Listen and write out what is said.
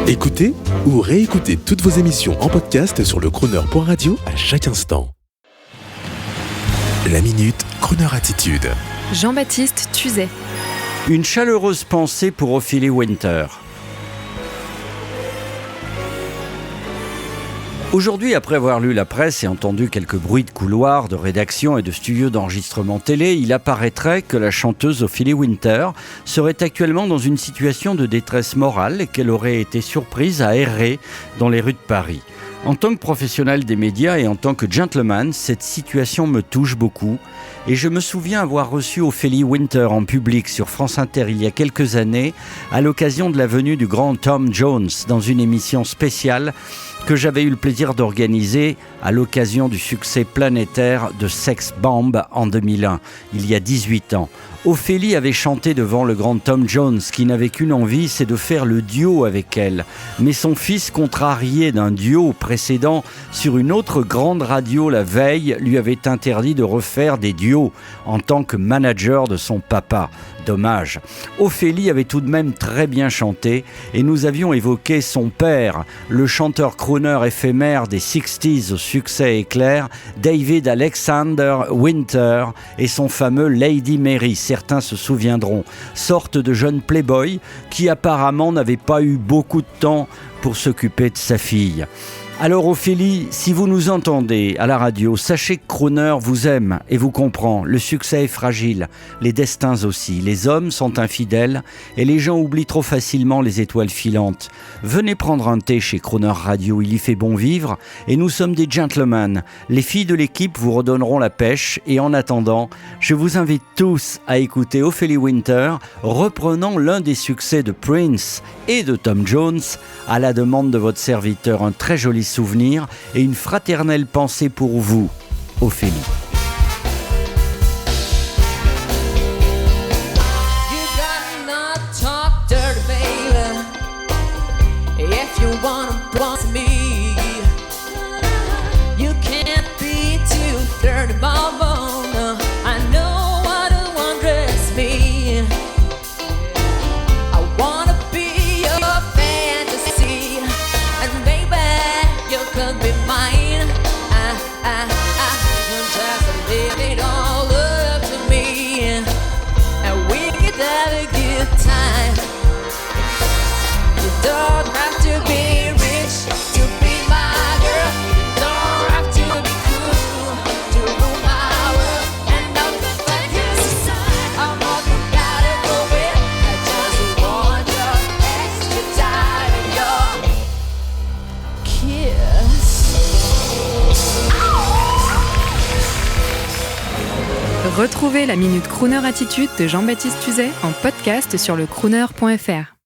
Écoutez ou réécoutez toutes vos émissions en podcast sur le crooner.radio à chaque instant. La Minute Crooner Attitude. Jean-Baptiste Tuzet. Une chaleureuse pensée pour Ophélie Winter. Aujourd'hui, après avoir lu la presse et entendu quelques bruits de couloirs, de rédaction et de studios d'enregistrement télé, il apparaîtrait que la chanteuse Ophélie Winter serait actuellement dans une situation de détresse morale et qu'elle aurait été surprise à errer dans les rues de Paris. En tant que professionnel des médias et en tant que gentleman, cette situation me touche beaucoup. Et je me souviens avoir reçu Ophélie Winter en public sur France Inter il y a quelques années, à l'occasion de la venue du grand Tom Jones dans une émission spéciale que j'avais eu le plaisir d'organiser à l'occasion du succès planétaire de Sex Bomb en 2001, il y a 18 ans. Ophélie avait chanté devant le grand Tom Jones qui n'avait qu'une envie, c'est de faire le duo avec elle. Mais son fils, contrarié d'un duo précédent sur une autre grande radio la veille, lui avait interdit de refaire des duos en tant que manager de son papa. Dommage. Ophélie avait tout de même très bien chanté et nous avions évoqué son père, le chanteur crooner éphémère des 60s au succès éclair, David Alexander Winter et son fameux Lady Mary, certains se souviendront, sorte de jeune playboy qui apparemment n'avait pas eu beaucoup de temps pour s'occuper de sa fille. Alors Ophélie, si vous nous entendez à la radio, sachez que Crooner vous aime et vous comprend. Le succès est fragile, les destins aussi. Les hommes sont infidèles et les gens oublient trop facilement les étoiles filantes. Venez prendre un thé chez Crooner Radio, il y fait bon vivre et nous sommes des gentlemen. Les filles de l'équipe vous redonneront la pêche et en attendant, je vous invite tous à écouter Ophélie Winter reprenant l'un des succès de Prince et de Tom Jones à la demande de votre serviteur. Un très joli souvenir et une fraternelle pensée pour vous, Ophélie. Retrouvez la Minute Crooner Attitude de Jean-Baptiste Tuzet en podcast sur le crooner.fr.